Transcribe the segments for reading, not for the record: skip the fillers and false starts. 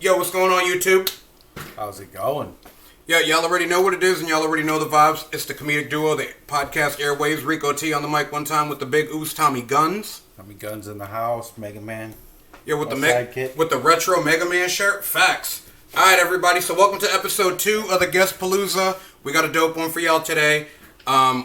Yo, what's going on, YouTube? How's it going? Yeah, y'all already know what it is, and y'all already know the vibes. It's the comedic duo, the podcast airwaves. Rico T on the mic one time with the big ooze, Tommy Guns. Tommy Guns in the house, Mega Man. Yeah, with the retro Mega Man shirt. Facts. All right, everybody. So welcome to episode 2 of the Guest Palooza. We got a dope one for y'all today.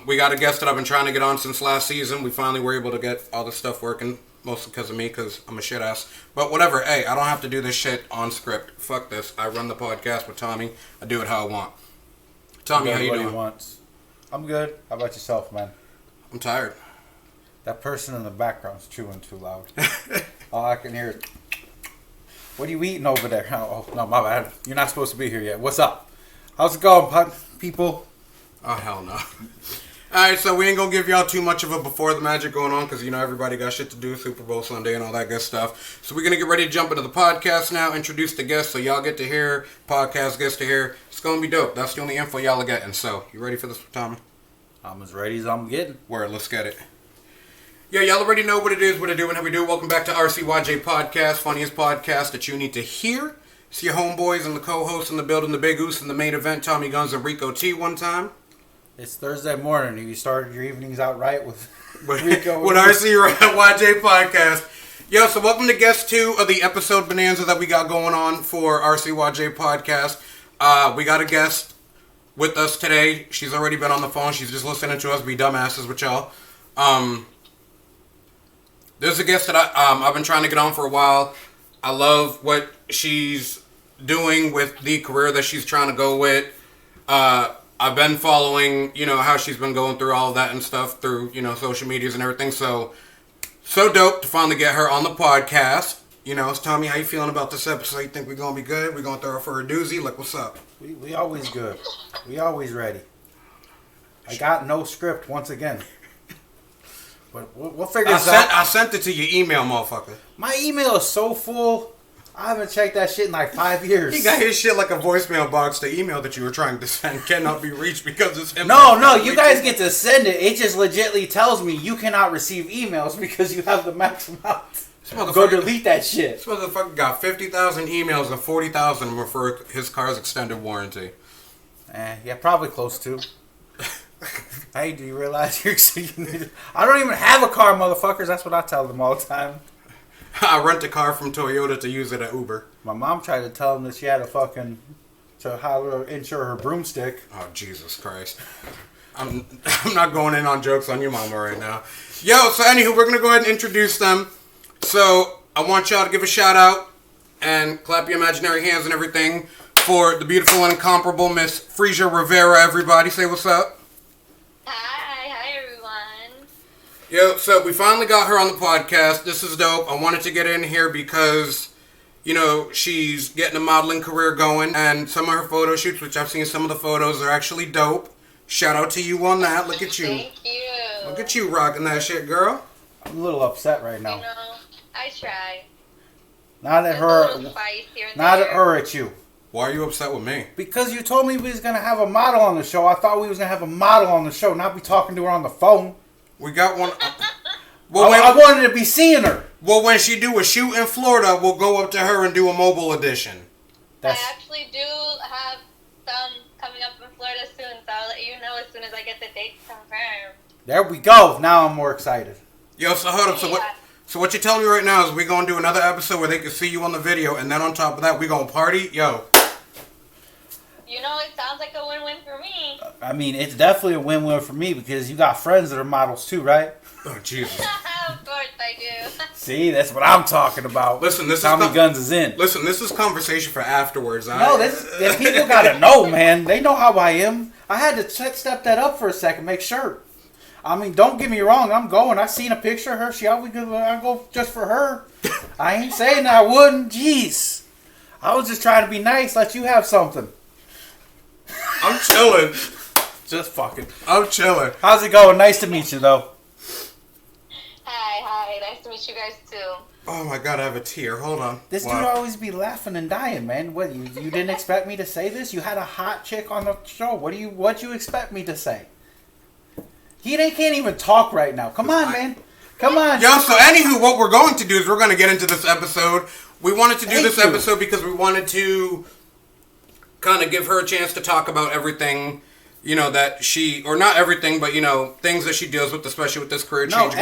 We got a guest that I've been trying to get on since last season. We finally were able to get all this stuff working. Mostly because of me, because I'm a shit ass. But whatever, hey, I don't have to do this shit on script. Fuck this. I run the podcast with Tommy. I do it how I want. Tommy, how you doing? Wants. I'm good. How about yourself, man? I'm tired. That person in the background's chewing too loud. All I can hear is, what are you eating over there? Oh, no, my bad. You're not supposed to be here yet. What's up? How's it going, people? Oh, hell no. Alright, so we ain't gonna give y'all too much of a before the magic going on because, you know, everybody got shit to do, Super Bowl Sunday and all that good stuff. So we're gonna get ready to jump into the podcast now, introduce the guests so y'all get to hear, podcast gets to hear. It's gonna be dope. That's the only info y'all are getting. So, you ready for this, Tommy? I'm as ready as I'm getting. Word, let's get it. Yeah, y'all already know what it is, what to do, and how we do. Welcome back to RCYJ Podcast, funniest podcast that you need to hear. It's your homeboys and the co-hosts in the building, the Big Goose and the main event, Tommy Guns and Rico T one time. It's Thursday morning. Have you started your evenings out right with Rico? With RCYJ Podcast. Yo, so welcome to guest 2 of the episode bonanza that we got going on for RCYJ Podcast. We got a guest with us today. She's already been on the phone. She's just listening to us be dumbasses with y'all. There's a guest that I've been trying to get on for a while. I love what she's doing with the career that she's trying to go with. I've been following, you know, how she's been going through all of that and stuff through, you know, social medias and everything. So dope to finally get her on the podcast. You know, Tommy, how you feeling about this episode? You think we're going to be good? We're going to throw her for a doozy? Like, what's up? We always good. We always ready. I got no script once again. But we'll figure this out. I sent it to your email, motherfucker. My email is so full. I haven't checked that shit in like 5 years. He got his shit like a voicemail box. The email that you were trying to send cannot be reached because it's him. No, you guys get to send it. It just legitly tells me you cannot receive emails because you have the max amount. Go delete that shit. This motherfucker got 50,000 emails and 40,000 were for his car's extended warranty. Yeah, probably close to. Hey, do you realize I don't even have a car, motherfuckers. That's what I tell them all the time. I rent a car from Toyota to use it at Uber. My mom tried to tell him that she had to how to insure her broomstick. Oh, Jesus Christ. I'm not going in on jokes on your mama right now. Yo, so anywho, we're going to go ahead and introduce them. So, I want y'all to give a shout out and clap your imaginary hands and everything for the beautiful and incomparable Miss Freesia Rivera, everybody. Say what's up. Hi everyone. Yo, so we finally got her on the podcast. This is dope. I wanted to get in here because, you know, she's getting a modeling career going, and some of her photo shoots, which I've seen some of the photos, are actually dope. Shout out to you on that. Look at you. Thank you. Look at you rocking that shit, girl. I'm a little upset right now. You know, I try. Not at her, at you. Why are you upset with me? Because you told me we was going to have a model on the show. I thought we was going to have a model on the show, not be talking to her on the phone. We got one. Well, I wanted to be seeing her. Well, when she do a shoot in Florida, we'll go up to her and do a mobile edition. I actually do have some coming up in Florida soon, so I'll let you know as soon as I get the dates confirmed. There we go. Now I'm more excited. Yo, so hold up. So what you're telling me right now is we're going to do another episode where they can see you on the video, and then on top of that, we're going to party? Yo. You know, it sounds like a win-win for me. I mean, it's definitely a win-win for me because you got friends that are models too, right? Oh, Jesus. Of course I do. See, that's what I'm talking about. Listen, Tommy Guns is in. Listen, this is conversation for afterwards. No, people gotta know, man. They know how I am. I had to step that up for a second, make sure. I mean, don't get me wrong. I'm going. I seen a picture of her. She always good. I go just for her. I ain't saying I wouldn't. Jeez, I was just trying to be nice. Let you have something. I'm chilling. Just fucking. I'm chilling. How's it going? Nice to meet you, though. Hi. Nice to meet you guys too. Oh my God, I have a tear. Hold on. This dude always be laughing and dying, man. What you didn't expect me to say this? You had a hot chick on the show. What you expect me to say? They can't even talk right now. Come on, man. Come on. Yo, so anywho, what we're going to do is we're going to get into this episode we wanted to do this episode because we wanted to kind of give her a chance to talk about everything, that she, or not everything, but, things that she deals with, especially with this career change.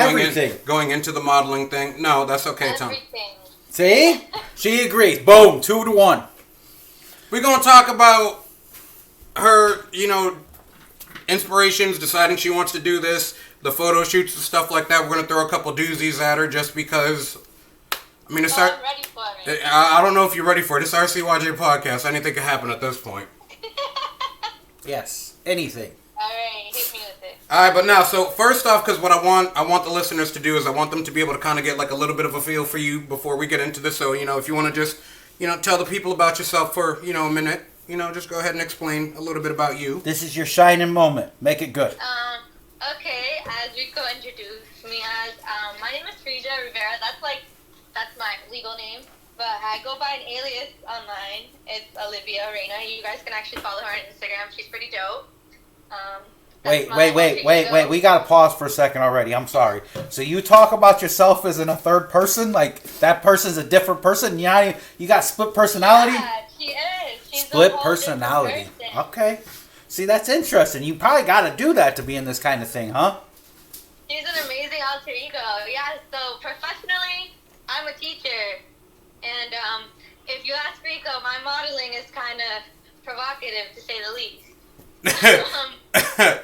Going into the modeling thing. No, that's okay, Tom. See? She agrees. Boom. 2-1. We're going to talk about her, inspirations, deciding she wants to do this, the photo shoots and stuff like that. We're going to throw a couple doozies at her just because... I'm ready for it. I don't know if you're ready for it. It's RCYJ podcast. Anything can happen at this point. Yes, anything. All right, hit me with it. All right, but now, so first off, because what I want the listeners to do is I want them to be able to kind of get like a little bit of a feel for you before we get into this. So if you want to just tell the people about yourself for a minute, just go ahead and explain a little bit about you. This is your shining moment. Make it good. Okay, as Rico introduced me as, my name is Frida Rivera. That's my legal name, but I go by an alias online. It's Olivia Reina. You guys can actually follow her on Instagram. She's pretty dope. Wait. We gotta pause for a second already. I'm sorry. So you talk about yourself as in a third person? Like, that person's a different person? You got split personality? Yeah, she is. She's split personality. Okay. See, that's interesting. You probably gotta do that to be in this kind of thing, huh? She's an amazing alter ego. Yeah, so professionally... I'm a teacher, and if you ask Rico, my modeling is kind of provocative, to say the least.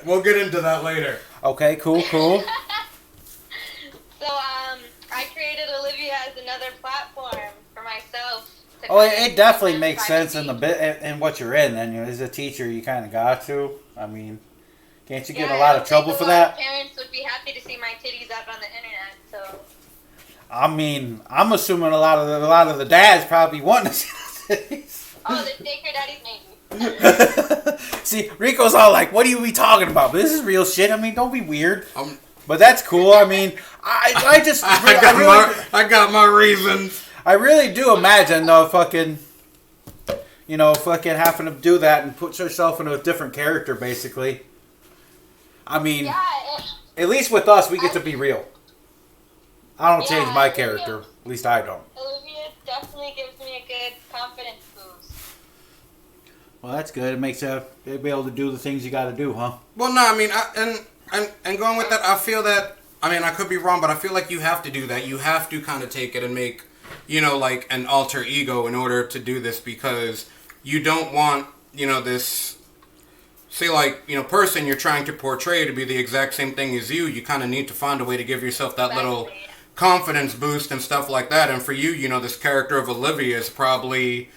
We'll get into that later. Okay, cool. So, I created Olivia as another platform for myself. It definitely makes sense in the bit in what you're in. Then, as a teacher, you kind of got to. I mean, can't you get in a lot of trouble for that? Parents would be happy to see my titties up on the internet, so... I mean, I'm assuming a lot of the dads probably want to see this. Oh, the daycare daddies maybe. See, Rico's all like, "What are you talking about?" But this is real shit. I mean, don't be weird. But that's cool. I mean, I got my reasons. I really do imagine though, fucking having to do that and put yourself into a different character, basically. I mean, at least with us, we get to be real. I don't change my character. At least I don't. Olivia definitely gives me a good confidence boost. Well, that's good. It makes you be able to do the things you got to do, huh? Well, no, I mean, and going with that, I feel that, I mean, I could be wrong, but I feel like you have to do that. You have to kind of take it and make, like an alter ego in order to do this, because you don't want, this, say, like, person you're trying to portray to be the exact same thing as you. You kind of need to find a way to give yourself that little confidence boost and stuff like that. And for you, this character of Olivia is probably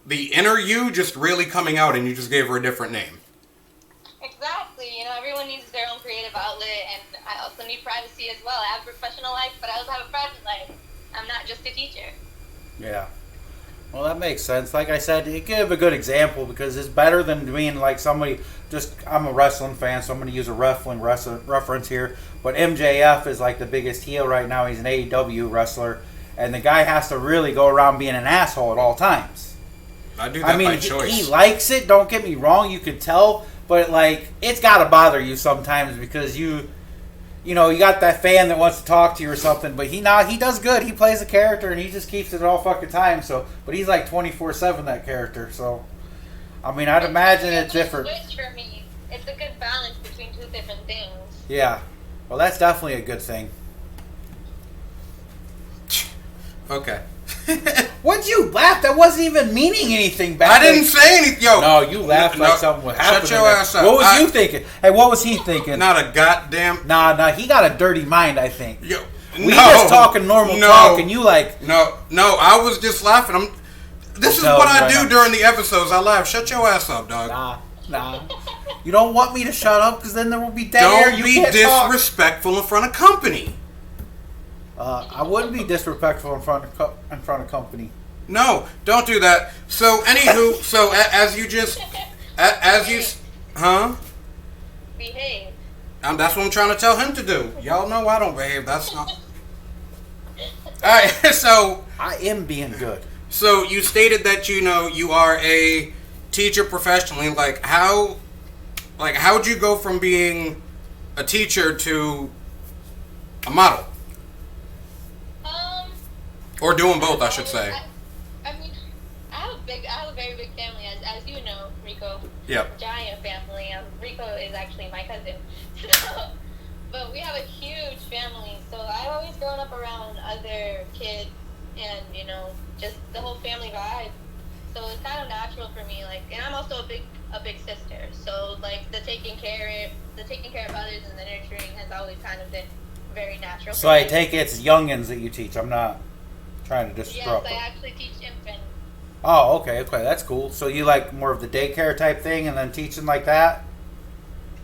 the inner you just really coming out, and you just gave her a different name. Exactly. Everyone needs their own creative outlet, and I also need privacy as well. I have a professional life, but I also have a private life. I'm not just a teacher. Yeah. Well, that makes sense. Like I said, you give a good example, because it's better than being like somebody. I'm a wrestling fan, so I'm going to use a wrestling reference here. But MJF is like the biggest heel right now. He's an AEW wrestler, and the guy has to really go around being an asshole at all times. I do that by choice. He likes it. Don't get me wrong. You can tell, but like it's got to bother you sometimes, because you got that fan that wants to talk to you or something, but he does good. He plays a character, and he just keeps it all fucking time. So, but he's like 24/7 that character. So, I mean, I'd imagine it's different. Switch for me. It's a good balance between two different things. Yeah, well, that's definitely a good thing. Okay. What'd you laugh? That wasn't even meaning anything back. I didn't say anything. Yo. No, you laughed like something would happen. Shut your ass up. What was you thinking? Hey, what was he thinking? Not a goddamn... Nah, he got a dirty mind, I think. Yo, we just talking normal talk, and you like... No, I was just laughing. This is what I do during the episodes. I laugh. Shut your ass up, dog. Nah. You don't want me to shut up, because then there will be dead air. Don't be disrespectful in front of company. I wouldn't be disrespectful in front of company. No, don't do that. So, anywho, Behave. That's what I'm trying to tell him to do. Y'all know I don't behave. That's not... Alright, so... I am being good. So, you stated that, you are a teacher professionally. How'd you go from being a teacher to a model? Or doing both, I should say. have a very big family, as you know, Rico. Yep. Giant family. Rico is actually my cousin. But we have a huge family, so I've always grown up around other kids and, you know, just the whole family vibe. So it's kind of natural for me, like, and I'm also a big sister, so like the taking care of others and the nurturing has always kind of been very natural. So I take it it's youngins that you teach. I'm not trying to disrupt. Yes, I actually teach infants. Oh, okay, that's cool. So you like more of the daycare type thing and then teaching like that?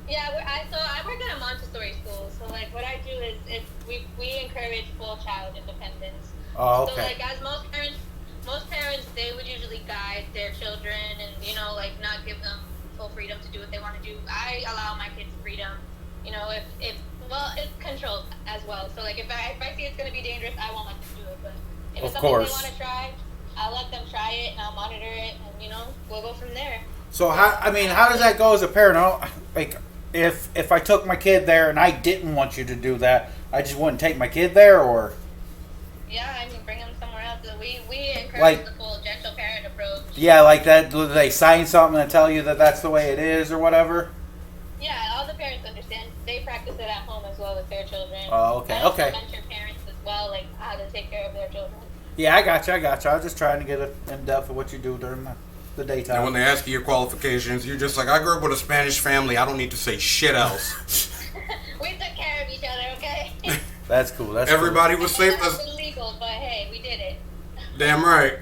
Yeah, I work at a Montessori school, so like what I do is we encourage full child independence. Oh, okay. So like as most parents they would usually guide their children and, you know, like not give them full freedom to do what they want to do. I allow my kids freedom, you know, if it's controlled as well. So like if I see it's gonna be dangerous, I won't let them do it. But if it's something they want to try, I'll let them try it and I'll monitor it, and, you know, we'll go from there. So how does that go as a parent? Like if I took my kid there and I didn't want you to do that, I just wouldn't take my kid there, or? Yeah, I mean, bring them somewhere else. We encourage like, the full gentle parent approach. Yeah, like that. Do they sign something and tell you that that's the way it is or whatever? Yeah, all the parents understand. They practice it at home as well with their children. Oh, okay, I also okay. mentor parents as well, like how to take care of their children. Yeah, I got you. I was just trying to get in depth of what you do during the daytime. And when they ask you your qualifications, you're just like, I grew up with a Spanish family. I don't need to say shit else. We took care of each other, okay? That's cool. Everybody was safe. It's illegal, but hey, we did it. Damn right.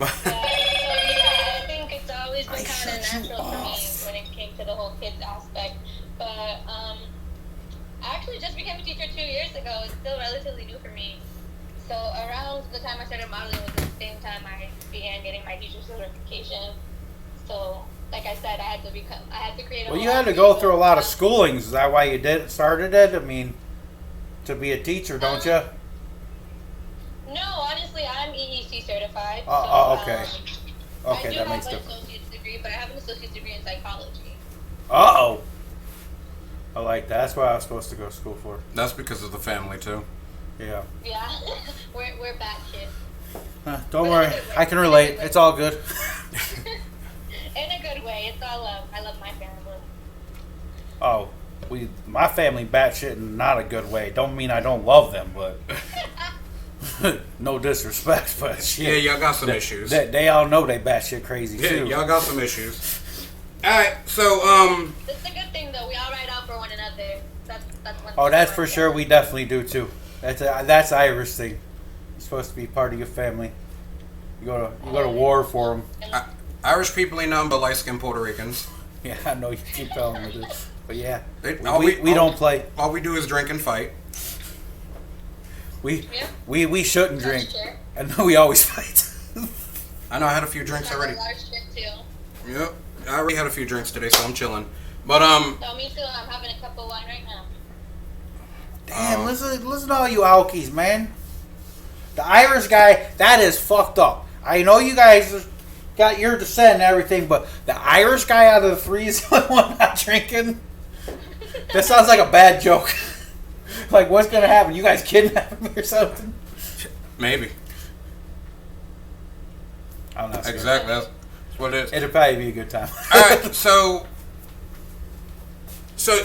So yeah, I think it's always been kind of natural for me when it came to the whole kids aspect. But I actually just became a teacher 2 years ago. It's still relatively new for me. So around the time I started modeling was the same time I began getting my teacher certification. So, like I said, I had to create a Well, you had to go through a lot of schoolings. Is that why you started it? I mean, to be a teacher, don't you? No, honestly, I'm EEC certified. Okay. Okay, I do that have makes an difference. associate's degree, but I have an associate's degree in psychology. Uh-oh. I like that. That's what I was supposed to go to school for. That's because of the family, too. Yeah. Yeah, we're back kids. Don't worry. I can relate. It's all good. In a good way. It's all love. I love my family. Oh, my family batshit in not a good way. Don't mean I don't love them, but no disrespect, but shit. Yeah, y'all got some issues. They all know they batshit crazy too. Yeah, y'all got some issues. Alright, so It's a good thing though. We all ride out for one another. That's one Oh, thing that's I for like. sure. We definitely do too. That's Irish thing. You're supposed to be part of your family. You go to war for them. Irish people ain't nothing but light-skinned Puerto Ricans. Yeah, I know you keep telling me this, but yeah, We don't play. All we do is drink and fight. We shouldn't drink, Sure. and we always fight. I know I had a few drinks That's already. a large trip too. Yep, I already had a few drinks today, so I'm chilling. But So me too. I'm having a cup of wine right now. Damn, listen to all you Alkies, man. The Irish guy, that is fucked up. I know you guys got your descent and everything, but the Irish guy out of the three is the one not drinking. That sounds like a bad joke. Like, what's gonna happen? You guys kidnap me or something? maybe. I'm not scared. Exactly, that's what it is. It'll probably be a good time. Alright, so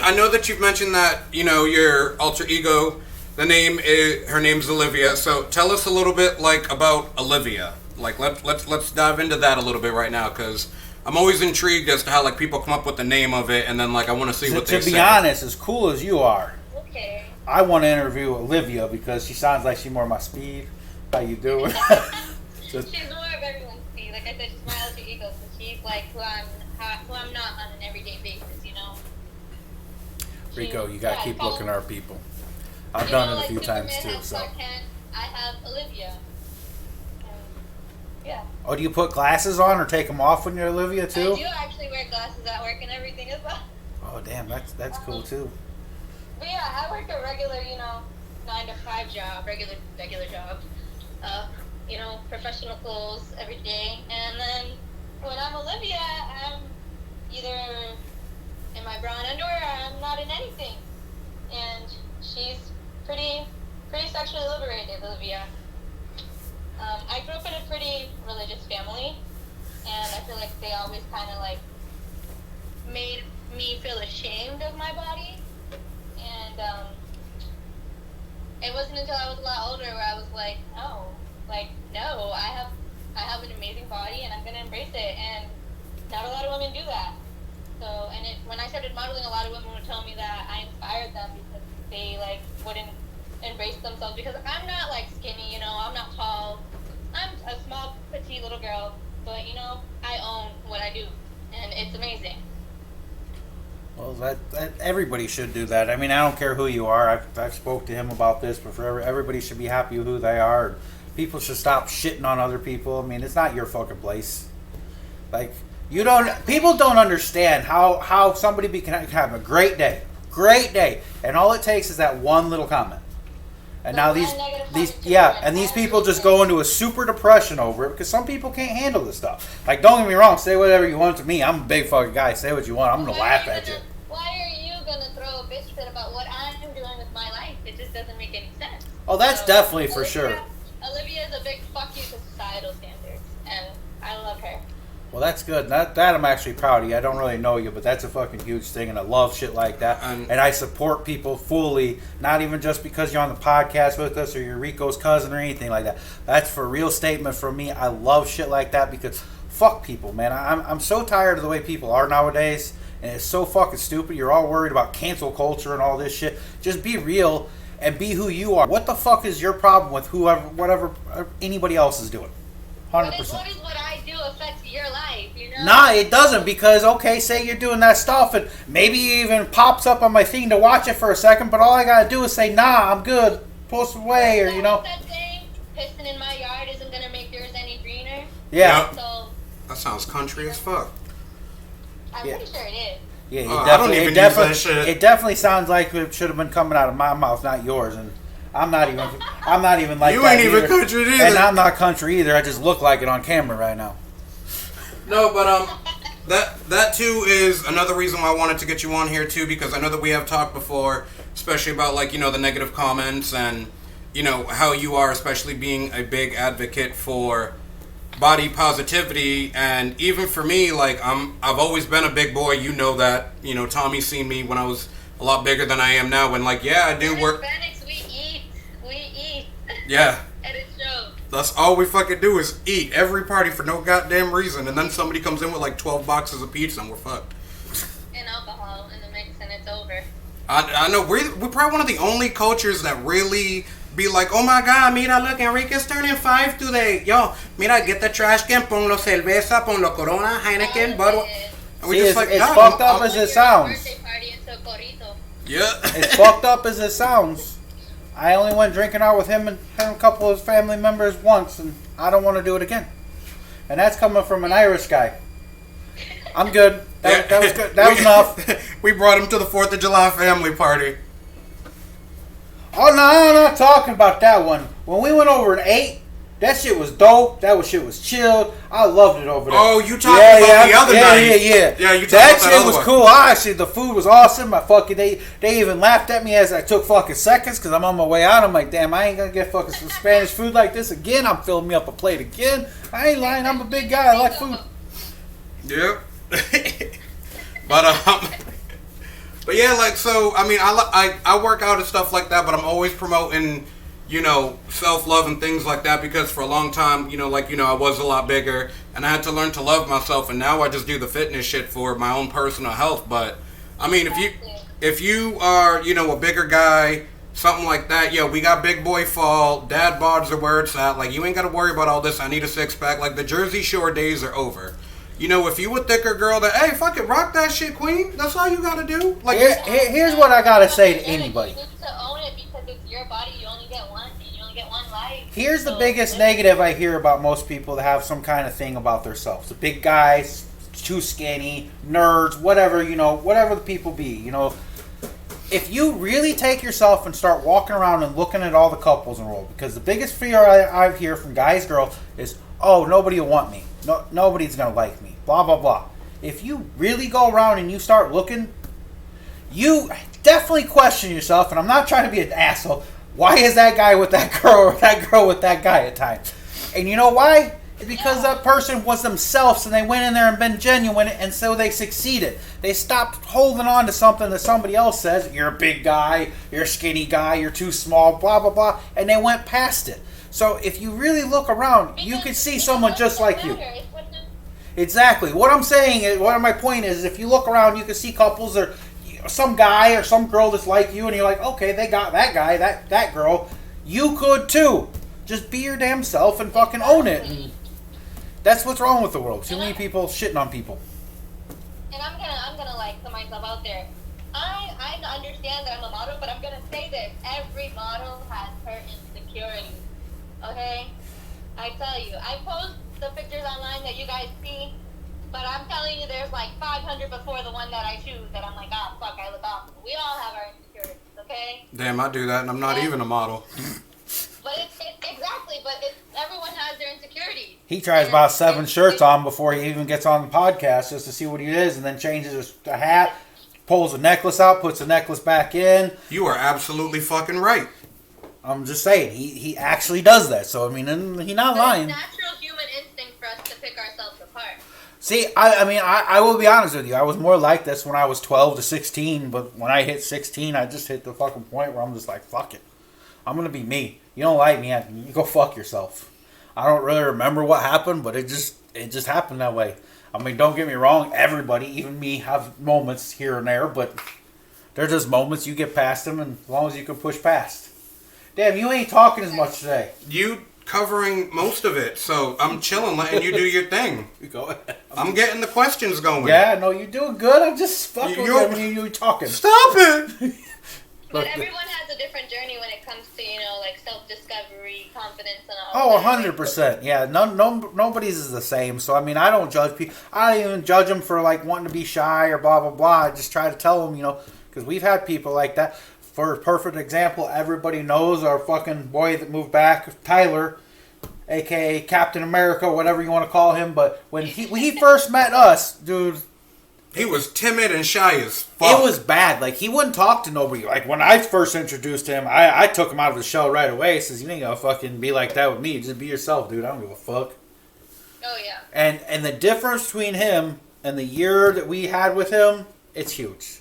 I know that you've mentioned that, you know, your alter ego, her name's Olivia. So tell us a little bit about Olivia. Like let's dive into that a little bit right now, because I'm always intrigued as to how people come up with the name of it, and then I want to see what they say. To be honest, as cool as you are, Okay. I want to interview Olivia because she sounds like she's more my speed. How you doing? She's more of everyone's speed. Like I said, she's my alter ego, so she's like who I'm not on an everyday basis, you know. Rico, you gotta keep looking at our people. I've done it a few times too. So. I have Olivia. Yeah. Oh, do you put glasses on or take them off when you're Olivia too? I do actually wear glasses at work and everything as well. Oh, damn, that's cool too. But yeah, I work a regular, 9 to 5 job, regular job. Professional clothes every day. And then when I'm Olivia, I'm either in my bra and underwear or I'm not in anything. And she's pretty sexually liberated, Olivia. I grew up in a pretty family, and I feel like they always kind of like made me feel ashamed of my body, and it wasn't until I was a lot older where I was like, no, I have an amazing body, and I'm gonna embrace it, and not a lot of women do that. So, when I started modeling, a lot of women would tell me that I inspired them because they like wouldn't embrace themselves, because I'm not like skinny, I'm not tall, I'm a small petite little girl, but I own what I do, and it's amazing. Well, that everybody should do that. I mean, I don't care who you are. I've spoke to him about this, but everybody should be happy with who they are. People should stop shitting on other people. I mean, it's not your fucking place. Like, people don't understand how somebody can have a great day, and all it takes is that one little comment. And now these people just go into a super depression over it because some people can't handle this stuff. Like, don't get me wrong, say whatever you want to me. I'm a big fucking guy. Say what you want. I'm gonna laugh at you. Why are you gonna throw a bitch fit about what I'm doing with my life? It just doesn't make any sense. Oh, that's definitely for sure. Olivia is a big fuck you to societal standards, and I love her. Well, that's good. That I'm actually proud of you. I don't really know you, but that's a fucking huge thing, and I love shit like that. And I support people fully, not even just because you're on the podcast with us or you're Rico's cousin or anything like that. That's for a real statement from me. I love shit like that because fuck people, man. I'm so tired of the way people are nowadays, and it's so fucking stupid. You're all worried about cancel culture and all this shit. Just be real and be who you are. What the fuck is your problem with whatever anybody else is doing? 100%. What is what I do affects your life, Nah, it doesn't, because, okay, say you're doing that stuff, and maybe it even pops up on my thing to watch it for a second, but all I gotta do is say, nah, I'm good, post away, or, That saying, pissing in my yard isn't gonna make yours any greener? Yeah. Yep. So, that sounds country as fuck. I'm pretty sure it is. Yeah, I don't even use that shit. It definitely sounds like it should have been coming out of my mouth, not yours, and I'm not even like you that ain't even either. country either. And I'm not country either. I just look like it on camera right now. No, but that too is another reason why I wanted to get you on here too, because I know that we have talked before, especially about like the negative comments and how you are, especially being a big advocate for body positivity. And even for me, like I've always been a big boy. That. Tommy's seen me when I was a lot bigger than I am now. And like, yeah, I do work. We eat. Yeah. And it shows. That's all we fucking do is eat every party for no goddamn reason, and then somebody comes in with like 12 boxes of pizza and we're fucked. And alcohol in the mix and it's over. I know we're probably one of the only cultures that really be like, oh my god, mira, look, Enrique's turning 5 today. Yo, mira, get the trash can, ponlo cerveza, ponlo Corona, Heineken, bottle. And we just like, it's fucked up as it sounds. Yeah. It's fucked up as it sounds. I only went drinking out with him and a couple of his family members once, and I don't want to do it again. And that's coming from an Irish guy. I'm good. That was good. That was enough. We brought him to the 4th of July family party. Oh, no, I'm not talking about that one. When we went over and ate, that shit was dope. That shit was chilled. I loved it over there. Oh, you talking about the other night? Yeah, you that shit was cool. Actually, the food was awesome. They even laughed at me as I took fucking seconds because I'm on my way out. I'm like, damn, I ain't gonna get fucking some Spanish food like this again. I'm filling me up a plate again. I ain't lying. I'm a big guy. I like food. Yep. But yeah, like, so I mean, I work out and stuff like that, but I'm always promoting self-love and things like that, because for a long time, I was a lot bigger and I had to learn to love myself, and now I just do the fitness shit for my own personal health. But I mean, if you are, a bigger guy, something like that, we got big boy fall, dad bods are where it's at. Like, you ain't got to worry about all this, I need a six-pack. Like, the Jersey Shore days are over. If you a thicker girl, that, hey, fuck it, rock that shit, queen. That's all you gotta do. Like, here's what I gotta say to anybody. You need to own it because it's your body. You only get one, and you only get one life. Here's the biggest negative I hear about most people that have some kind of thing about themselves. The big guys, too skinny, nerds, whatever, whatever the people be, If you really take yourself and start walking around and looking at all the couples enrolled, because the biggest fear I hear from guys, girls is, oh, nobody will want me. No, nobody's going to like me. Blah, blah, blah. If you really go around and you start looking, you definitely question yourself, and I'm not trying to be an asshole. Why is that guy with that girl or that girl with that guy at times? And you know why? Because that person was themselves and they went in there and been genuine, and so they succeeded. They stopped holding on to something that somebody else says, you're a big guy, you're a skinny guy, you're too small, blah, blah, blah, and they went past it. So if you really look around, you could see someone just like you. Exactly. What I'm saying is, my point is, if you look around, you can see couples or some guy or some girl that's like you, and you're like, okay, they got that guy, that girl. You could too. Just be your damn self and fucking own it. And that's what's wrong with the world. Too many people shitting on people. And I'm gonna like put myself out there. I understand that I'm a model, but I'm gonna say this: every model has her insecurities. Okay, I tell you, I post the pictures online that you guys see, but I'm telling you, there's like 500 before the one that I choose that I'm like, oh fuck, I look awesome. We all have our insecurities, okay? Damn, I do that, and I'm not even a model. But it's exactly, but everyone has their insecurities. He tries about 7 shirts on before he even gets on the podcast just to see what he is, and then changes a hat, pulls a necklace out, puts the necklace back in. You are absolutely fucking right. I'm just saying, he actually does that. So, I mean, he's not lying. It's natural human instinct for us to pick ourselves apart. See, I will be honest with you. I was more like this when I was 12 to 16, but when I hit 16, I just hit the fucking point where I'm just like, fuck it. I'm going to be me. You don't like me, you go fuck yourself. I don't really remember what happened, but it just happened that way. I mean, don't get me wrong. Everybody, even me, have moments here and there, but they're just moments. You get past them, and as long as you can push past. Damn, you ain't talking as much today. You covering most of it, so I'm chilling, letting you do your thing. Go ahead. I'm getting the questions going. Yeah, no, you're doing good. I'm just fucking with you talking. Stop it! But everyone has a different journey when it comes to, like self-discovery, confidence, and all. Oh, 100%. Yeah, nobody's is the same. So, I mean, I don't judge people. I don't even judge them for, like, wanting to be shy or blah, blah, blah. I just try to tell them, because we've had people like that. For a perfect example, everybody knows our fucking boy that moved back, Tyler, a.k.a. Captain America, whatever you want to call him. But when he first met us, dude... He was timid and shy as fuck. It was bad. Like, he wouldn't talk to nobody. Like, when I first introduced him, I took him out of the shell right away. He says, you ain't gonna fucking be like that with me. Just be yourself, dude. I don't give a fuck. Oh, yeah. And the difference between him and the year that we had with him, it's huge.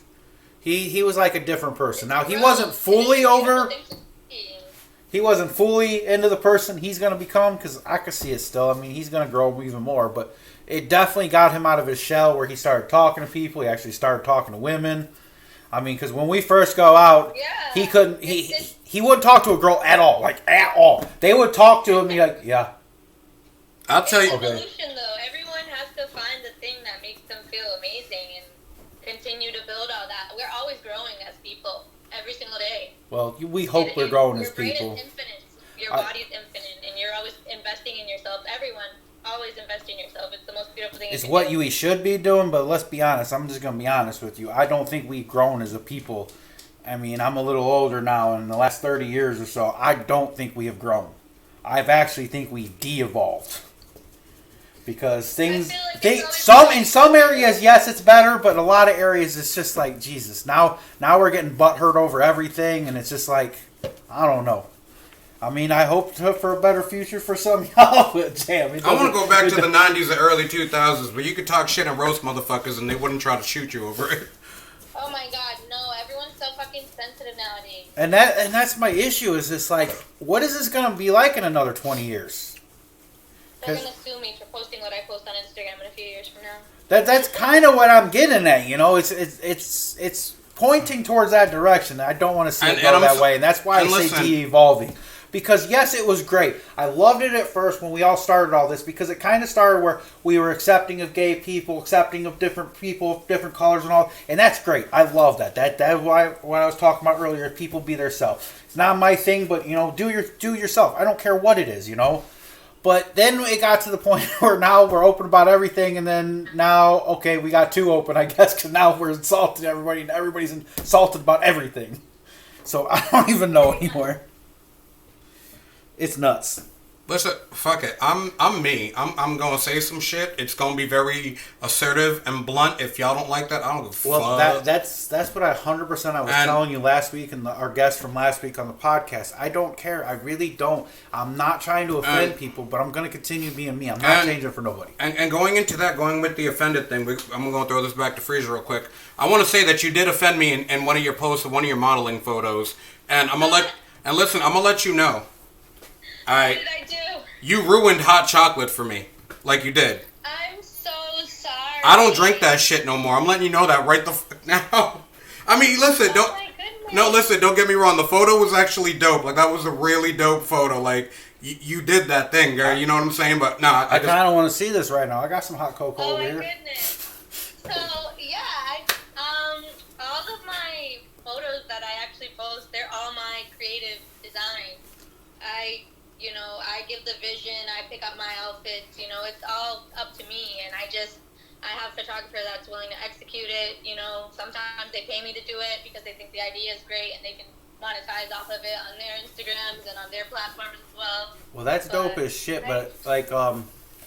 He was like a different person. Now, he wasn't fully over... He wasn't fully into the person he's going to become, because I could see it still. I mean, he's going to grow even more, but it definitely got him out of his shell where he started talking to people. He actually started talking to women. I mean, because when we first go out, he couldn't, he wouldn't talk to a girl at all, like at all. They would talk to him and be like, yeah. I'll tell you. It's evolution, though. Everyone has to find the thing that makes them feel amazing and continue to build all that. We're always growing as people. Every single day. Well, we hope we're growing as people. Your brain is infinite. Your body is infinite. And you're always investing in yourself. Everyone always invest in yourself. It's the most beautiful thing. It's what we should be doing, but let's be honest. I'm just going to be honest with you. I don't think we've grown as a people. I mean, I'm a little older now. In the last 30 years or so, I don't think we have grown. I actually think we de-evolved. Because things, in some areas, yes, it's better, but a lot of areas, it's just like, Jesus. Now we're getting butthurt over everything, and it's just like, I don't know. I mean, I hope for a better future for some of y'all, but damn. I want to go back to the 90s and early 2000s, where you could talk shit and roast motherfuckers, and they wouldn't try to shoot you over it. Oh my God, no! Everyone's so fucking sensitive nowadays. And that's my issue. Is this like, what is this gonna be like in another 20 years? They're gonna sue me for posting what I post on Instagram in a few years from now. That's kind of what I'm getting at. It's pointing towards that direction. I don't want to see it go that way, and that's why I say de-evolving. Because yes, it was great. I loved it at first when we all started all this, because it kind of started where we were accepting of gay people, accepting of different people, different colors and all, and that's great. I love that. That's why what I was talking about earlier. People be themselves. It's not my thing, but do yourself. I don't care what it is. But then it got to the point where now we're open about everything, and then now, okay, we got too open, I guess, because now we're insulting everybody, and everybody's insulted about everything. So I don't even know anymore. It's nuts. Listen, fuck it. I'm me. I'm gonna say some shit. It's gonna be very assertive and blunt. If y'all don't like that, I don't give a fuck. Well, that's what I 100% I was telling you last week, and our guest from last week on the podcast. I don't care. I really don't. I'm not trying to offend people, but I'm gonna continue being me. I'm not changing for nobody. And going into that, going with the offended thing, I'm gonna throw this back to Freezer real quick. I want to say that you did offend me in one of your posts of one of your modeling photos, and I'm gonna let you know. What did I do? You ruined hot chocolate for me, like you did. I'm so sorry. I don't drink that shit no more. I'm letting you know that right the fuck now. I mean, listen, don't get me wrong. The photo was actually dope. Like, that was a really dope photo. Like, you did that thing, girl. You know what I'm saying? But nah, I kind of want to see this right now. I got some hot cocoa over here. Oh my goodness. So yeah, all of my photos that I actually post, they're all my creative designs. I give the vision, I pick up my outfits, it's all up to me, and I have a photographer that's willing to execute it, sometimes they pay me to do it because they think the idea is great and they can monetize off of it on their Instagrams and on their platforms as well. Well, that's dope as shit, but like, oh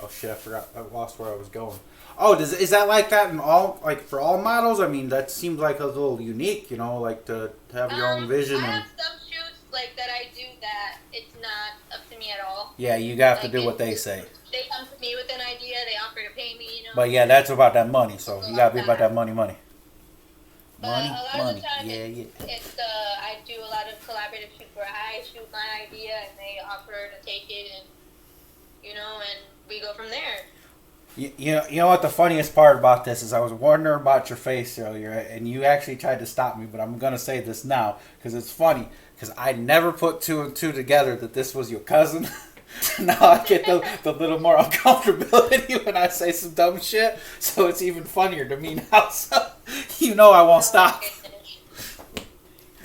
shit, I forgot, I lost where I was going. Oh, is that like that in all, like for all models? I mean, that seems like a little unique, like to have your own vision. I have some shoots like that I do that it's not up to me at all. Yeah, you have to do what they say. They come to me with an idea, they offer to pay me, But yeah, that's about that money, so you gotta be about that money. Money, a lot of the time, yeah. It's I do a lot of collaborative shoots where I shoot my idea and they offer to take it, and and we go from there. You know what the funniest part about this is? I was wondering about your face earlier, and you actually tried to stop me, but I'm gonna say this now because it's funny. Because I never put two and two together that this was your cousin. Now I get the little more uncomfortability when I say some dumb shit, so it's even funnier to me now. So I won't stop.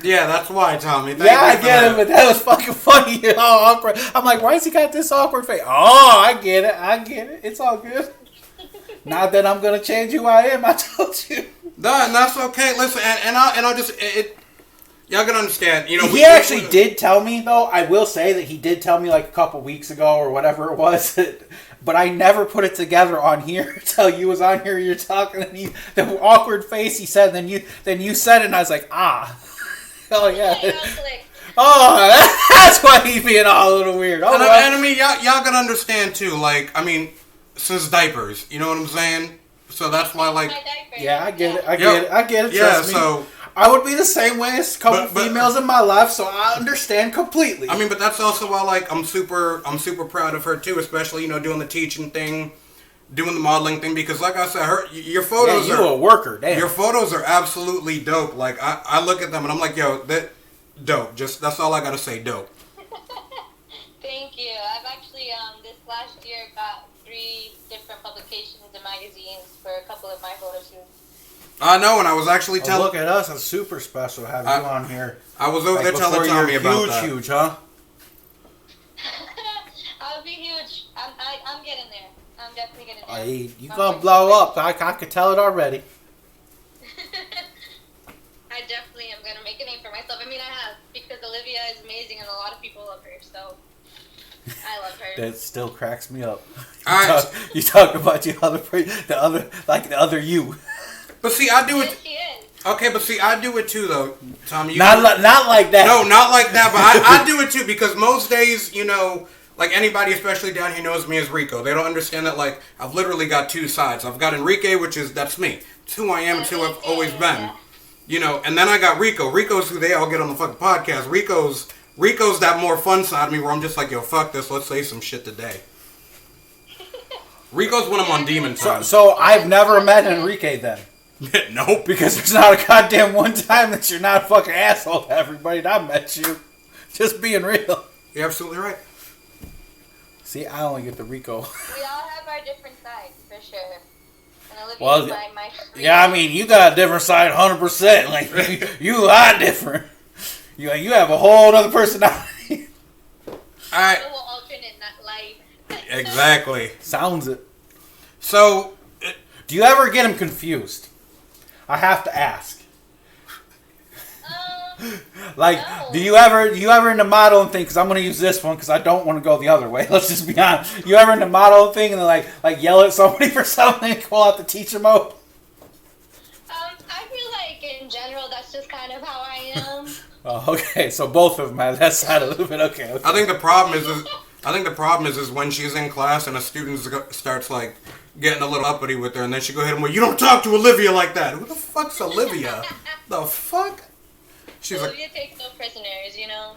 Yeah, that's why, Tommy. I get it, but that was fucking funny. Oh, awkward. I'm like, why has he got this awkward face? Oh, I get it. It's all good. Not that I'm gonna change who I am. I told you. No, and that's okay. Listen, and I'll just y'all can understand. He actually did tell me, though. I will say that he did tell me like a couple weeks ago or whatever it was. But I never put it together on here until you was on here. You're talking, and the awkward face he said. Then you said it, and I was like, ah. Oh yeah. Oh, that's why he's being all a little weird. Oh, and I mean, y'all gotta understand too. Like, I mean, since diapers, you know what I'm saying? So that's why, like, yeah, I get it. I get it. Yeah, trust me. I would be the same way as a couple females in my life, so I understand completely. I mean, but that's also why, like, I'm super proud of her too, especially doing the teaching thing, doing the modeling thing, because like I said, your photos are a worker. Damn. Your photos are absolutely dope. Like I look at them and I'm like, yo, that dope. Just that's all I gotta say, dope. Thank you. I've actually this last year got 3 different publications and magazines for a couple of my photo shoots. I know, and I was actually telling. Look at us! It's super special to have you on here. I was over there telling Tommy about that. Huge, huh? I'll be huge. I'm getting there. I'm definitely getting there. Hey, you gonna blow up? I could tell it already. I definitely am gonna make a name for myself. I mean, I have, because Olivia is amazing, and a lot of people love her. So I love her. That still cracks me up. You talk about the other you. But see, I do it. She is. Okay, but see, I do it too, though, Tommy. Not like that. No, not like that. But I do it too, because most days, like anybody, especially down here, knows me as Rico. They don't understand that, like, I've literally got 2 sides. I've got Enrique, that's me. It's who I am. It's who I've always been. And then I got Rico. Rico's who they all get on the fucking podcast. Rico's that more fun side of me where I'm just like, yo, fuck this. Let's say some shit today. Rico's when I'm on demon time. So I've never met Enrique then. Nope. Because there's not a goddamn one time that you're not a fucking asshole to everybody that I met you. Just being real. You're absolutely right. See, I only get the Rico. We all have our different sides, for sure. And Olivia's my yeah, I mean, you got a different side 100%. Like, you a lot different. You have a whole other personality. Alright. A little alternate life. Exactly. Sounds it. So, do you ever get him confused? I have to ask. Like, No. do you ever in the modeling thing? Because I'm gonna use this one because I don't want to go the other way. Let's just be honest. You ever in the modeling thing and then like yell at somebody for something and call out the teacher mode? I feel like in general that's just kind of how I am. Oh, okay. So both of them have that side a little bit. Okay. I think the problem is when she's in class and a student starts like getting a little uppity with her, and then she go ahead and you don't talk to Olivia like that. Who the fuck's Olivia? The fuck? She's Olivia takes no prisoners, you know.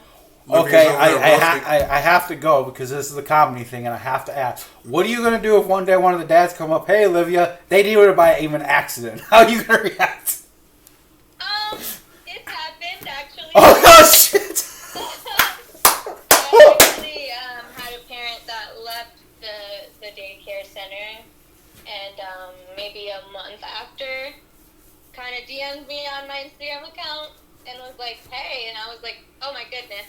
Okay, I have to go because this is a comedy thing, and I have to ask: what are you gonna do if one day one of the dads come up? Hey, Olivia, they did it by even accident. How are you gonna react? It's happened actually. Oh shit! I actually had a parent that left the daycare center, and maybe a month after, kind of DM'd me on my Instagram account and was like, "Hey," and I was like, "Oh my goodness."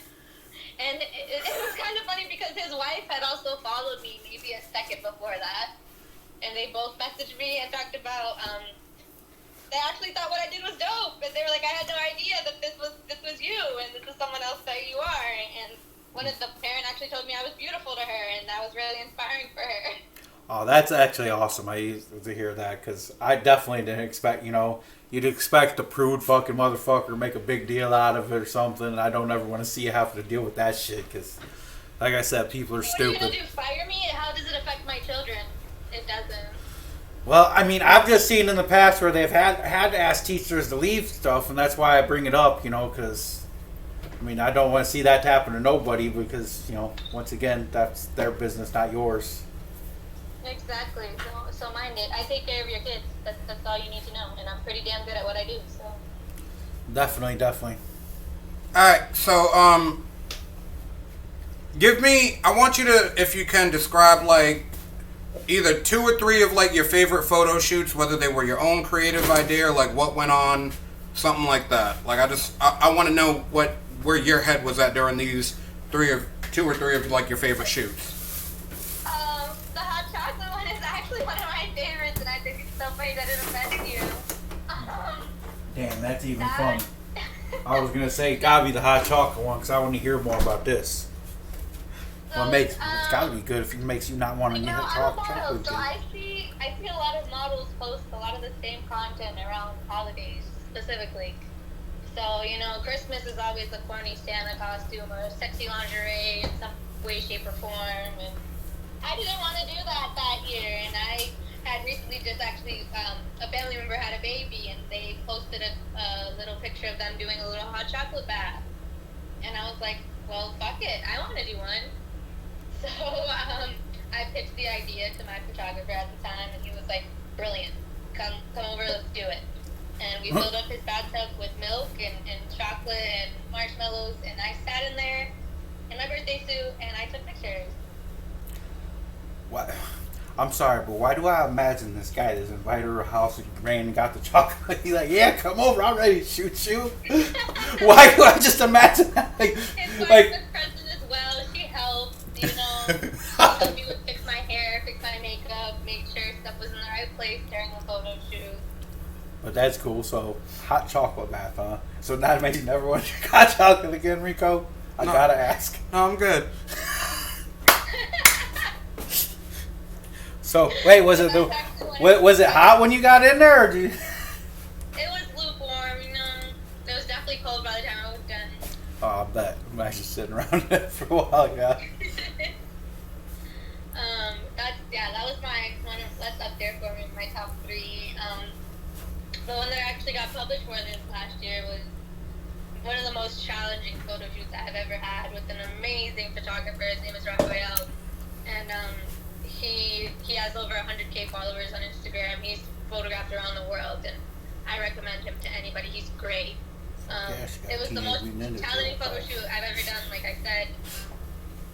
And it was kind of funny because his wife had also followed me maybe a second before that, and they both messaged me and talked about they actually thought what I did was dope, and they were like, I had no idea that this was you, and this is someone else that you are. And one of the parent actually told me I was beautiful to her, and that was really inspiring for her. Oh, that's actually awesome. I used to hear that because I definitely didn't expect, you'd expect a prude fucking motherfucker to make a big deal out of it or something, and I don't ever want to see you have to deal with that shit because, like I said, people are stupid. What are you going to do, fire me? How does it affect my children? It doesn't. Well, I mean, I've just seen in the past where they've had to ask teachers to leave stuff, and that's why I bring it up, because, I mean, I don't want to see that happen to nobody because, once again, that's their business, not yours. Exactly. So mind it. I take care of your kids. That's all you need to know, and I'm pretty damn good at what I do, so. Definitely. Alright, so, I want you to, if you can, describe, like, either 2 or 3 of, like, your favorite photo shoots, whether they were your own creative idea or, like, what went on, something like that. Like, I want to know where your head was at during these 2 or 3 of, like, your favorite shoots. The hot chocolate one is actually one of my favorites, and I think it's so funny that it offended you. Damn, that's even fun. I was going to say, gotta be the hot chocolate one, because I want to hear more about this. So, it's gotta be good if it makes you not want to get chocolate. So I see a lot of models post a lot of the same content around holidays specifically. So, Christmas is always the corny Santa costume or sexy lingerie in some way, shape, or form. And I didn't want to do that year. And I had recently just actually, a family member had a baby, and they posted a little picture of them doing a little hot chocolate bath. And I was like, well, fuck it. I want to do one. So I pitched the idea to my photographer at the time, and he was like, brilliant. Come over, let's do it. And we filled up his bathtub with milk and chocolate and marshmallows, and I sat in there in my birthday suit, and I took pictures. What? I'm sorry, but why do I imagine this guy that's invited her to a house and ran and got the chocolate? He's like, yeah, come over, I'm ready to shoot you. Why do I just imagine that? His wife was present as well. She helped. She helped me fix my hair, fix my makeup, make sure stuff was in the right place during the photo shoot. But that's cool. So, hot chocolate bath, huh? So now maybe you never want to drink hot chocolate again, Rico? I gotta ask. No, I'm good. So, wait, was it hot when you got in there? Or did you... It was lukewarm, It was definitely cold by the time I was done. Oh, I bet. I'm actually sitting around it for a while, yeah. That was that's up there for me, my top 3. The one that I actually got published for this last year was one of the most challenging photo shoots I have ever had with an amazing photographer. His name is Raphael, and he has over 100K followers on Instagram. He's photographed around the world, and I recommend him to anybody. He's great. It was the most challenging photo shoot I've ever done. Like I said,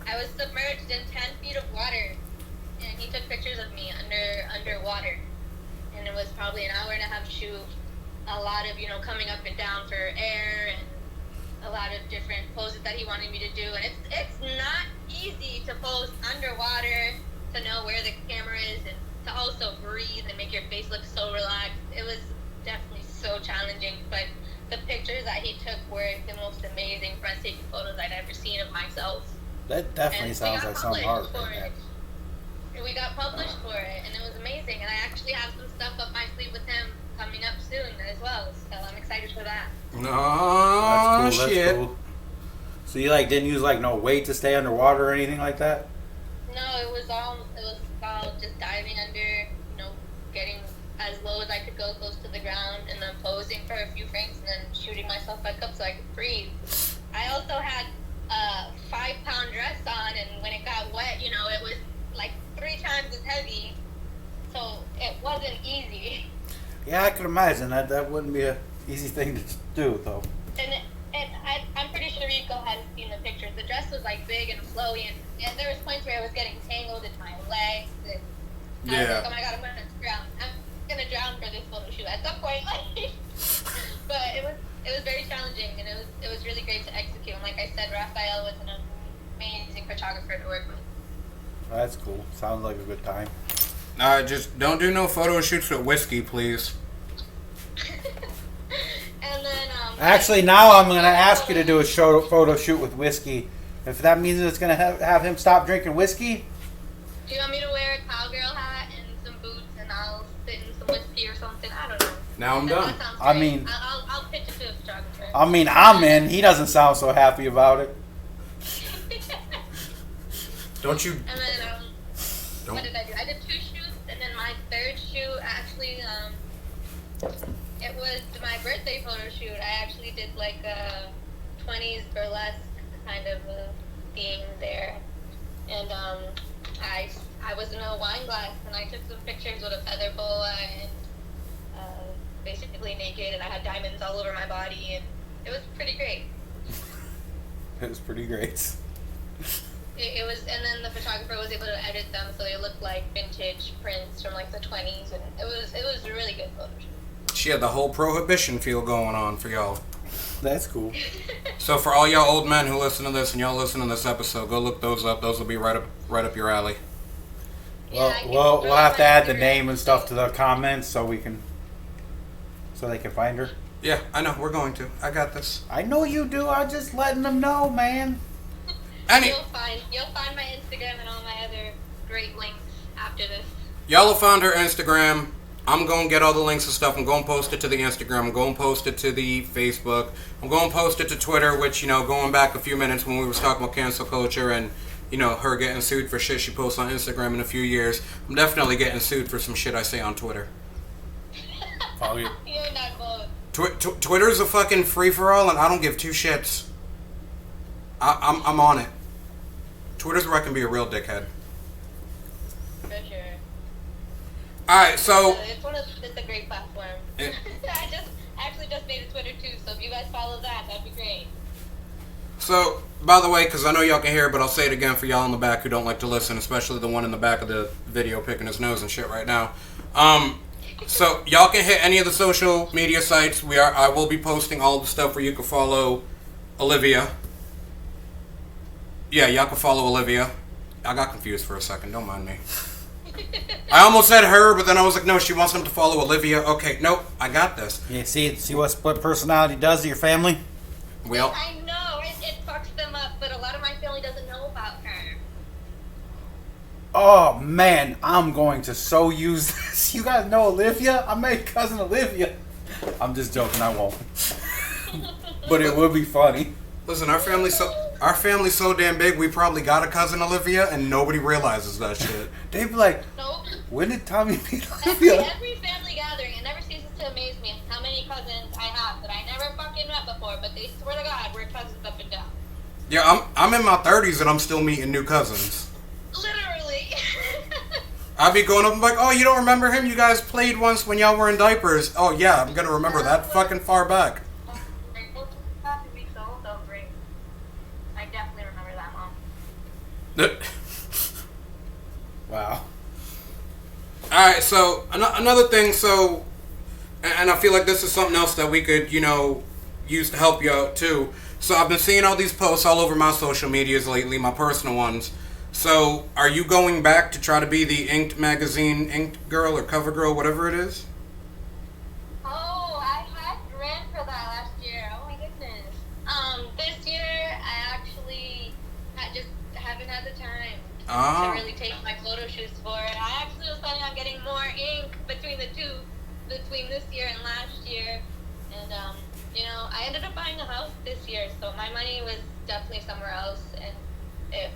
I was submerged in 10 feet of water, and he took pictures of me underwater. And it was probably an hour and a half shoot. A lot of, coming up and down for air, and a lot of different poses that he wanted me to do. And it's not easy to pose underwater, to know where the camera is, and to also breathe and make your face look so relaxed. It was definitely so challenging, but the pictures that he took were the most amazing breathtaking photos I'd ever seen of myself. That definitely sounds like something hard. We got published for it, and it was amazing. And I actually have some stuff up my sleeve with him coming up soon as well. So I'm excited for that. Oh, that's cool, shit. That's cool. So you didn't use no weight to stay underwater or anything like that? No, it was all just diving under, getting as low as I could go close to the ground, and then posing for a few frames, and then shooting myself back up so I could breathe. I also had a 5-pound dress on, and when it got wet, it was like 3 times as heavy, so it wasn't easy. Yeah, I can imagine that wouldn't be a easy thing to do, though. And I'm pretty sure Rico has seen the pictures. The dress was big and flowy, and there was points where it was getting tangled in my legs. And I was like, oh my god, I'm gonna drown. I'm gonna drown for this photo shoot at some point. But it was very challenging, and it was really great to execute. And like I said, Raphael was an amazing photographer to work with. That's cool. Sounds like a good time. Just don't do no photo shoots with whiskey, please. And then, actually, now I'm going to ask you to do a photo shoot with whiskey. If that means it's going to have him stop drinking whiskey. Do you want me to wear a cowgirl hat and some boots, and I'll sit in some whiskey or something? I don't know. Now I'm done. I mean, I'll pitch it to a photographer. I mean, I'm in. He doesn't sound so happy about it. Don't you? And then, what did I do? I did 2 shoots, and then my 3rd shoot, actually, it was my birthday photo shoot. I actually did a 20s burlesque kind of theme there. And I was in a wine glass, and I took some pictures with a feather boa and basically naked, and I had diamonds all over my body, and it was pretty great. It was pretty great. It was, and then the photographer was able to edit them so they looked like vintage prints from the 20s, and it was a really good photo shoot. She had the whole prohibition feel going on for y'all. That's cool. So for all y'all old men who listen to this and y'all listen to this episode, go look those up. Those will be right up your alley. Well, we'll have to add the name and stuff to the comments so they can find her. Yeah, I know. We're going to. I got this. I know you do. I'm just letting them know, man. You'll find my Instagram and all my other great links after this. Y'all will find her Instagram. I'm going to get all the links and stuff. I'm going to post it to the Instagram. I'm going to post it to the Facebook. I'm going to post it to Twitter, which, going back a few minutes when we was talking about cancel culture and, her getting sued for shit she posts on Instagram in a few years. I'm definitely getting sued for some shit I say on Twitter. Probably. You're not both. Twitter's a fucking free-for-all, and I don't give 2 shits. I'm on it. Twitter's where I can be a real dickhead. For sure. Alright, so... It's a great platform. I actually just made a Twitter too, so if you guys follow that'd be great. So, by the way, because I know y'all can hear it, but I'll say it again for y'all in the back who don't like to listen, especially the one in the back of the video picking his nose and shit right now. So, y'all can hit any of the social media sites. I will be posting all the stuff where you can follow Olivia. Yeah, y'all can follow Olivia. I got confused for a second. Don't mind me. I almost said her, but then I was like, no, she wants them to follow Olivia. Okay, nope, I got this. Yeah, see what split personality does to your family? Well, I know, it fucks them up, but a lot of my family doesn't know about her. Oh, man, I'm going to so use this. You guys know Olivia? I made cousin Olivia. I'm just joking, I won't. But it would be funny. Listen, our family's so damn big, we probably got a cousin Olivia, and nobody realizes that shit. They'd be like, nope. When did Tommy meet Olivia? Every family gathering, it never ceases to amaze me how many cousins I have that I never fucking met before, but they swear to God we're cousins up and down. Yeah, I'm in my 30s and I'm still meeting new cousins. Literally. I'd be going up and like, oh, you don't remember him? You guys played once when y'all were in diapers. Oh, yeah, I'm going to remember that fucking far back. I definitely remember that, Mom. Wow. Alright, so, another thing, so, and I feel like this is something else that we could, use to help you out, too. So, I've been seeing all these posts all over my social medias lately, my personal ones. So, are you going back to try to be the Inked magazine, Inked girl, or cover girl, whatever it is? Oh, I had ran for that last year. to really take my photo shoots for. I actually was planning on getting more ink between the two, between this year and last year. And, I ended up buying a house this year, so my money was definitely somewhere else, and it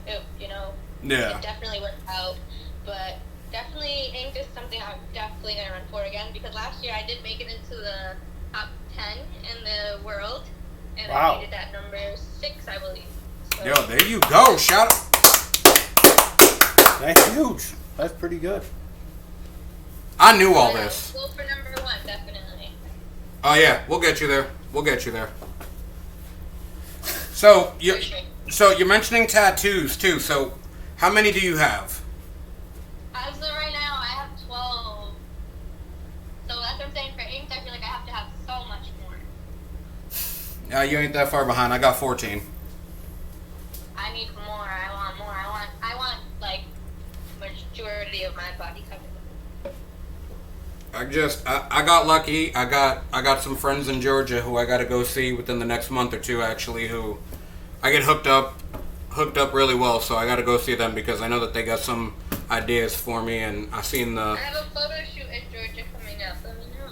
definitely worked out. But definitely ink is something I'm definitely going to run for again, because last year I did make it into the top 10 in the world, and I made it at number 6, I believe. So, yo, there you go. Shout out. That's huge. That's pretty good. I knew all this. Go for number 1, definitely. Oh yeah, we'll get you there. We'll get you there. So you're mentioning tattoos too. So how many do you have? As of right now, I have 12. So that's what I'm saying. For ink, I feel like I have to have so much more. Yeah, you ain't that far behind. I got 14. I need more. I want more. I want like majority of my body covered. I got lucky. I got some friends in Georgia who I got to go see within the next month or two, actually, who I get hooked up really well, so I got to go see them because I know that they got some ideas for me, and I have a photo shoot in Georgia coming up. Let me know.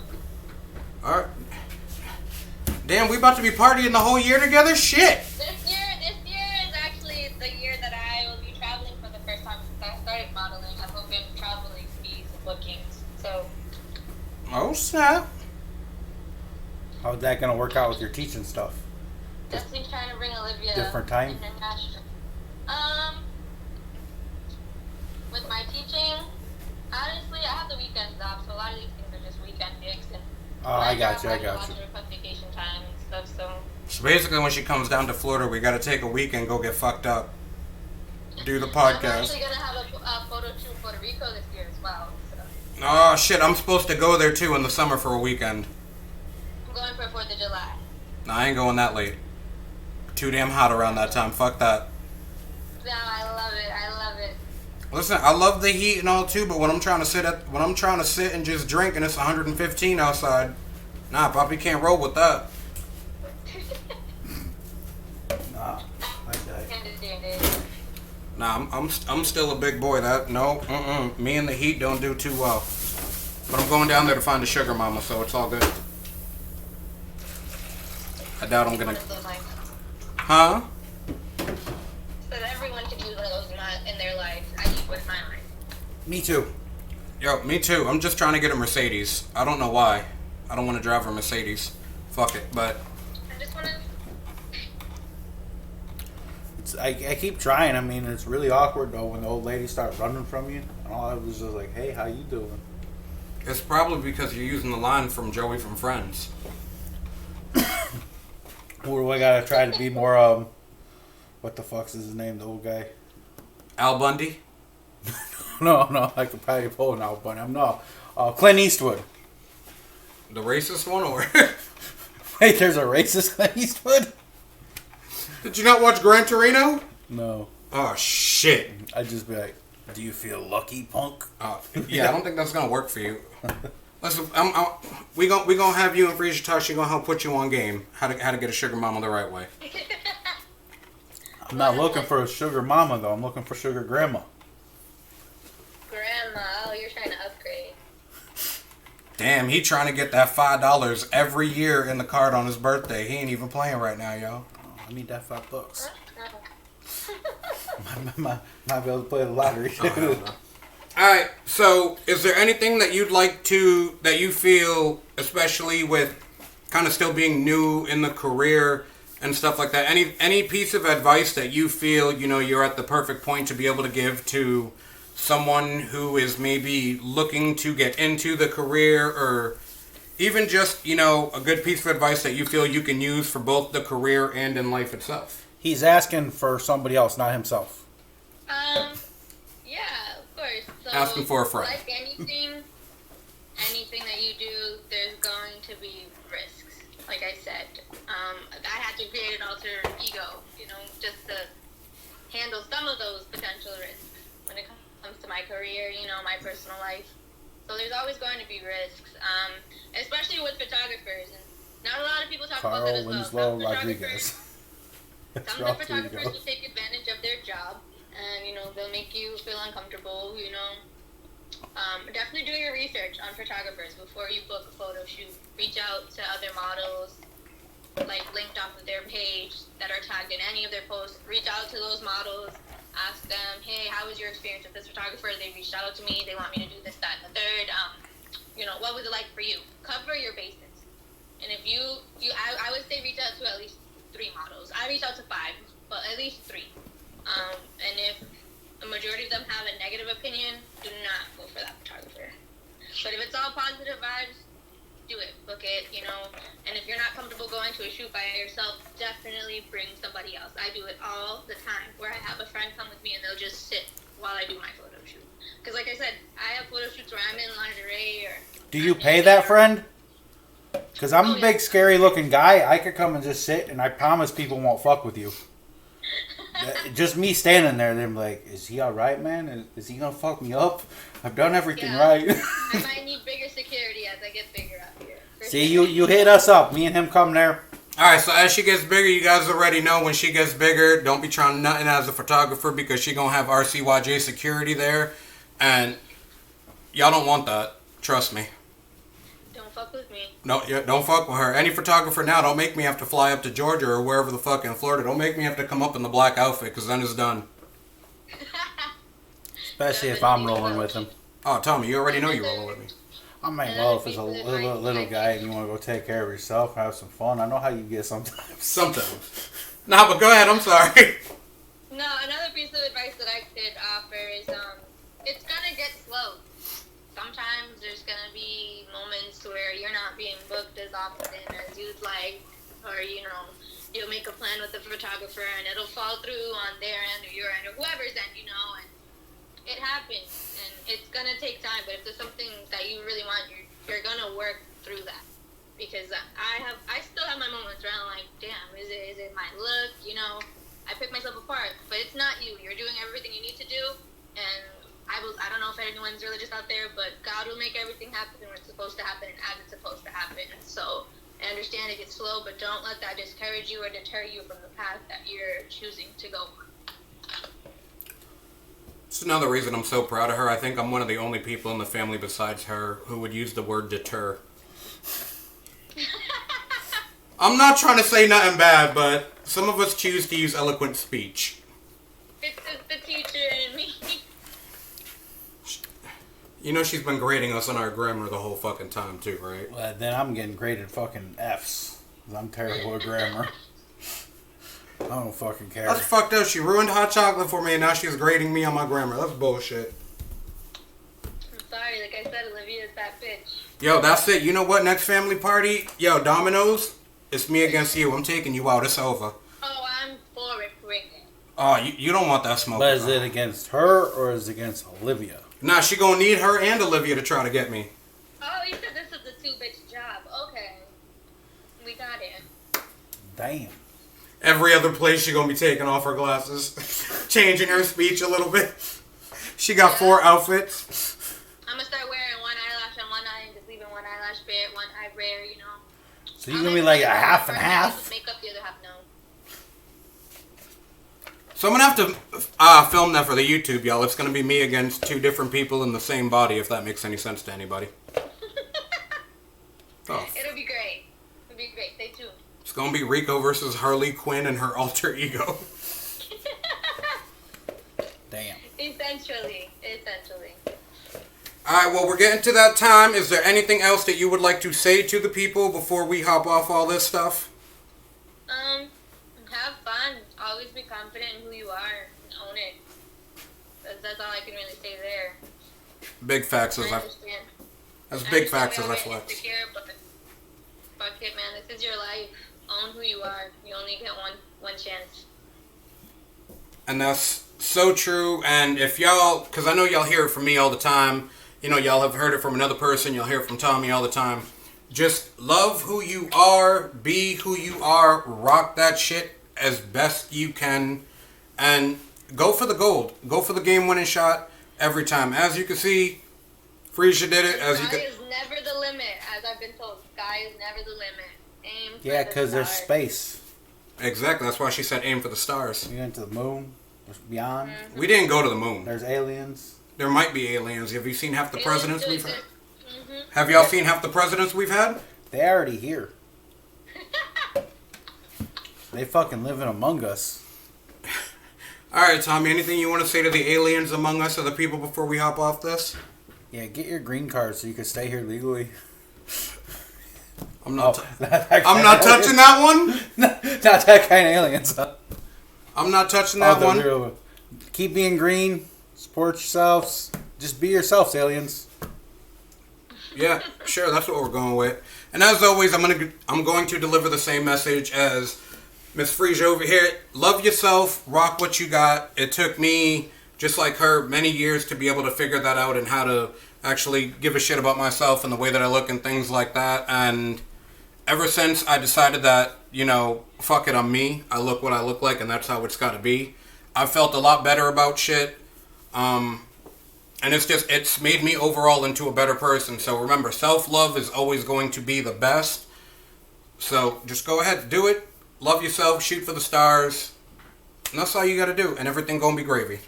All right. Damn, we about to be partying the whole year together? Shit. This year is actually the year that I will be traveling for the first time since I started modeling. I'm hoping traveling fees and bookings. So. Oh snap! How's that gonna work out with your teaching stuff? Definitely trying to bring Olivia different time. International. With my teaching, honestly, I have the weekends off, so a lot of these things are just weekend gigs. And I got you. Vacation time and stuff. So basically, when she comes down to Florida, we got to take a weekend, go get fucked up, do the podcast. I'm actually gonna have a photo shoot in Puerto Rico this year as well. Oh shit, I'm supposed to go there too in the summer for a weekend. I'm going for 4th of July. No, I ain't going that late. Too damn hot around that time. Fuck that. No, I love it. Listen, I love the heat and all too, but when I'm trying to sit and just drink and it's 115 outside, nah, Poppy can't roll with that. Nah, I die. Nah, I'm still a big boy. Me and the heat don't do too well. But I'm going down there to find a sugar mama, so it's all good. I doubt I'm gonna. Huh? So that everyone can use one of those in their life. I need one in my life. Me too. Yo, me too. I'm just trying to get a Mercedes. I don't know why. I don't want to drive a Mercedes. Fuck it, but. I just want to. I keep trying. I mean, it's really awkward though when the old ladies start running from you. And all I was just like, "Hey, how you doing?" It's probably because you're using the line from Joey from Friends. Or do I gotta try to be more? What the fuck's his name? The old guy. Al Bundy. No. I could probably pull an Al Bundy. I'm not. Clint Eastwood. The racist one, or? Wait, there's a racist Clint Eastwood? Did you not watch Gran Torino? No. Oh shit! I'd just be like, "Do you feel lucky, punk?" Yeah, I don't think that's gonna work for you. Listen, we gonna have you and Freesia talk. She gonna help put you on game how to get a sugar mama the right way. I'm not looking for a sugar mama though. I'm looking for sugar grandma. Grandma, oh, you're trying to upgrade. Damn, he trying to get that $5 every year in the card on his birthday. He ain't even playing right now, yo. I need that $5. Might be able to play the lottery. Alright, so is there anything that that you feel, especially with kind of still being new in the career and stuff like that, any piece of advice that you feel, you're at the perfect point to be able to give to someone who is maybe looking to get into the career, or even just, a good piece of advice that you feel you can use for both the career and in life itself? He's asking for somebody else, not himself. Yeah, of course. So, asking for a friend. Like anything that you do, there's going to be risks. Like I said, I had to create an alter ego, just to handle some of those potential risks when it comes to my career, my personal life. So there's always going to be risks, especially with photographers. And not a lot of people talk about that as well. Rodriguez. Some of the photographers will take advantage of their job and they'll make you feel uncomfortable. Definitely do your research on photographers before you book a photo shoot. Reach out to other models, like linked off of their page that are tagged in any of their posts. Reach out to those models. Ask them, hey, how was your experience with this photographer? They reached out to me. They want me to do this, that, and the third. What was it like for you? Cover your bases. And if I would say reach out to at least 3 models. I reached out to 5, but at least 3. And if a majority of them have a negative opinion, do not go for that photographer. But if it's all positive vibes, do it. Book it, And if you're not comfortable going to a shoot by yourself, definitely bring somebody else. I do it all the time, where I have a friend come with me and they'll just sit while I do my photo shoot. Because like I said, I have photo shoots where I'm in lingerie or... Do you pay that friend? Because I'm a big, scary looking guy. I could come and just sit, and I promise people won't fuck with you. Just me standing there, they're like, is he alright, man? Is he gonna fuck me up? I've done everything right. I might need bigger security as I get bigger out here. See, you hit us up. Me and him come there. Alright, so as she gets bigger, you guys already know when she gets bigger, don't be trying nothing as a photographer because she gonna have RCYJ security there. And y'all don't want that. Trust me. Don't fuck with me. No, yeah, don't fuck with her. Any photographer now, don't make me have to fly up to Georgia or wherever the fuck in Florida. Don't make me have to come up in the black outfit because then it's done. Especially if I'm rolling with him. Oh, Tommy, you already know you're rolling with me. I mean, well, if it's a little guy and you want to go take care of yourself, have some fun. I know how you get sometimes. Sometimes. Nah, but go ahead. I'm sorry. No, another piece of advice that I could offer is it's gonna get slow. Sometimes there's gonna be moments where you're not being booked as often as you'd like, or you'll make a plan with the photographer and it'll fall through on their end or your end or whoever's end, and it happens and it's gonna take time. But if there's something that you really want, you're gonna work through that. Because I still have my moments where I'm like, damn, is it my look? I pick myself apart, but it's not you. You're doing everything you need to do, and I don't know if anyone's religious out there, but God will make everything happen when it's supposed to happen and as it's supposed to happen. So I understand it gets slow, but don't let that discourage you or deter you from the path that you're choosing to go on. It's another reason I'm so proud of her. I think I'm one of the only people in the family besides her who would use the word deter. I'm not trying to say nothing bad, but some of us choose to use eloquent speech. It's just the teacher in me. She's been grading us on our grammar the whole fucking time too, right? Well, then I'm getting graded fucking F's. I'm terrible at grammar. I don't fucking care. That's fucked up. She ruined hot chocolate for me and now she's grading me on my grammar. That's bullshit. I'm sorry, like I said, Olivia is that bitch. Yo, that's it. You know what? Next family party, yo, Domino's, it's me against you. I'm taking you out. It's over. Oh, I'm for it. Bring it. Oh, you don't want that smoke. But is it against her or is it against Olivia? Nah, she gonna need her and Olivia to try to get me. Oh, you said this is a 2-bitch job. Okay. We got it. Damn. Every other place she gonna be taking off her glasses. Changing her speech a little bit. She got 4 outfits. I'm gonna start wearing one eyelash on one eye and just leaving one eyelash bare, one eye bare, So you're gonna be like a half and half? Makeup, the other half, no. So I'm gonna have to film that for the YouTube, y'all. It's gonna be me against 2 different people in the same body, if that makes any sense to anybody. Oh. It'll be great. It'll be great. Stay tuned. It's gonna be Rico versus Harley Quinn and her alter ego. Damn. Essentially. Alright, well, we're getting to that time. Is there anything else that you would like to say to the people before we hop off all this stuff? Have fun. Always be confident in who you are and own it. That's all I can really say there. Big facts as That's big facts as I flex. Insecure, but fuck it, man. This is your life. Own who you are. You only get one chance. And that's so true. And if y'all, because I know y'all hear it from me all the time. Y'all have heard it from another person. You'll hear it from Tommy all the time. Just love who you are. Be who you are. Rock that shit as best you can. And go for the gold. Go for the game-winning shot every time. As you can see, Frisia did it. Sky is never the limit, as I've been told. Sky is never the limit. Aim for Yeah, because there's space. Exactly. That's why she said aim for the stars. You went to the moon. Beyond. We didn't go to the moon. There's aliens. There might be aliens. Have you seen half the presidents we've had? Mm-hmm. Have y'all seen half the presidents we've had? They're already here. They fucking living among us. All right, Tommy. Anything you want to say to the aliens among us or the people before we hop off this? Yeah, get your green card so you can stay here legally. I'm not. I'm not touching that one. Not that kind of aliens. I'm not touching that one. Keep being green. Support yourselves. Just be yourselves, aliens. Yeah, sure. That's what we're going with. And as always, I'm going to deliver the same message as Miss Frisia over here. Love yourself. Rock what you got. It took me, just like her, many years to be able to figure that out and how to actually give a shit about myself and the way that I look and things like that. And ever since I decided that, fuck it, I'm me. I look what I look like, and that's how it's got to be. I've felt a lot better about shit. And it's made me overall into a better person. So remember, self-love is always going to be the best. So just go ahead, do it. Love yourself, shoot for the stars. And that's all you got to do. And everything going to be gravy.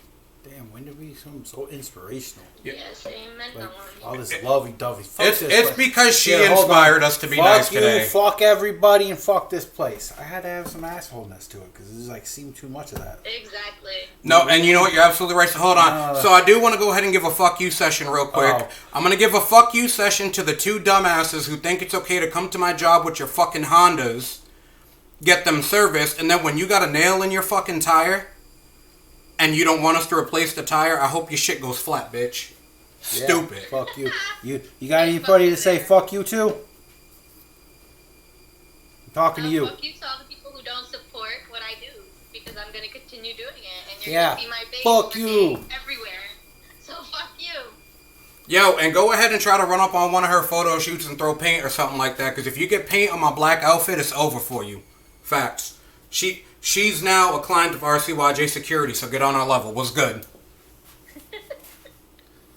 Damn, when did we become so inspirational? Yes, amen. Like, all this lovey-dovey. It's because she inspired us to be nice today. Fuck everybody, and fuck this place. I had to have some assholeness to it, because it just seemed too much of that. Exactly. No, and you know what? You're absolutely right. So hold on. So I do want to go ahead and give a fuck you session real quick. Oh. I'm going to give a fuck you session to the two dumbasses who think it's okay to come to my job with your fucking Hondas, get them serviced, and then when you got a nail in your fucking tire, and you don't want us to replace the tire, I hope your shit goes flat, bitch. Yeah, stupid. Fuck you. You got anybody to say fuck you to? I'm talking to you. Fuck you to all the people who don't support what I do, because I'm going to continue doing it, and you're going to see my face fuck you everywhere. So fuck you. Yo, and go ahead and try to run up on one of her photo shoots and throw paint or something like that, because if you get paint on my black outfit, it's over for you. Facts. She's now a client of RCYJ Security, so get on our level. What's good?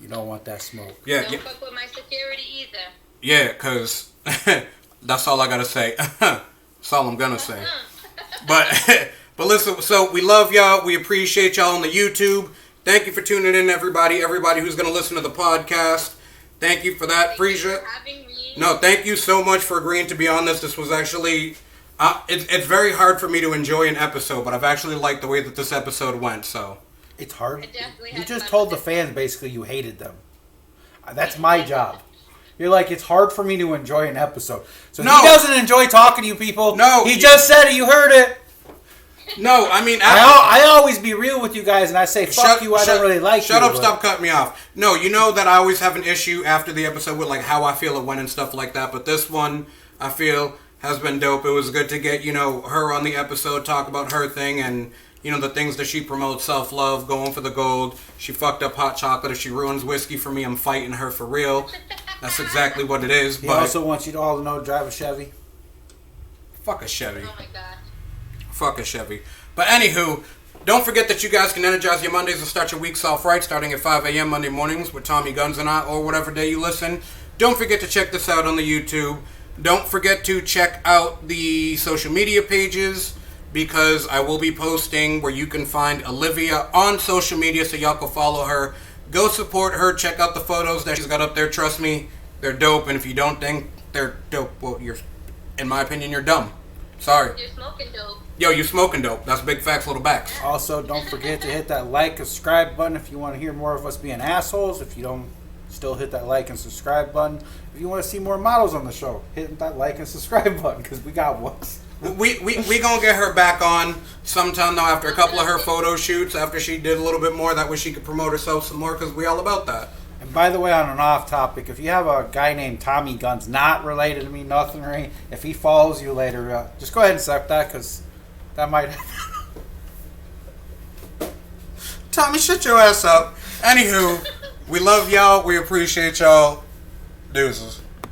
You don't want that smoke. Yeah, don't fuck with my security either. Yeah, because that's all I got to say. That's all I'm going to say. But listen, so we love y'all. We appreciate y'all on the YouTube. Thank you for tuning in, everybody. Everybody who's going to listen to the podcast. Thank you for that, Frisia. No, thank you so much for agreeing to be on this. This was actually... it's very hard for me to enjoy an episode, but I've actually liked the way that this episode went, so... It's hard. You just told the fans basically you hated them. That's my job. You're like, it's hard for me to enjoy an episode. So no. He doesn't enjoy talking to you people. No. He just said it. You heard it. No, I mean... I always be real with you guys, and I say, fuck you, I don't really like you. Shut up, stop cutting me off. No, you know that I always have an issue after the episode with how I feel it went and stuff like that, but this one, I feel... has been dope. It was good to get, her on the episode, talk about her thing and, the things that she promotes, self-love, going for the gold. She fucked up hot chocolate. If she ruins whiskey for me, I'm fighting her for real. That's exactly what it is. He also wants you to all to know drive a Chevy. Fuck a Chevy. Oh my god. Fuck a Chevy. But anywho, don't forget that you guys can energize your Mondays and start your weeks off right, starting at 5 a.m. Monday mornings with Tommy Guns and I, or whatever day you listen. Don't forget to check this out on the YouTube. Don't forget to check out the social media pages, because I will be posting where you can find Olivia on social media, so y'all can follow her. Go support her. Check out the photos that she's got up there. Trust me, they're dope. And if you don't think they're dope, well, in my opinion, you're dumb. Sorry. You're smoking dope. Yo, you smoking dope. That's big facts, little backs. Also, don't forget to hit that like and subscribe button if you want to hear more of us being assholes. If you don't, still hit that like and subscribe button. If you want to see more models on the show, hit that like and subscribe button, because we got one. We gonna get her back on sometime though, after a couple of her photo shoots, after she did a little bit more, that way she could promote herself some more, because we all about that. And by the way, on an off topic, if you have a guy named Tommy Guns, not related to me, nothing, right? If he follows you later, just go ahead and accept that, because that might happen. Tommy, shut your ass up. Anywho, we love y'all. We appreciate y'all. Deuces.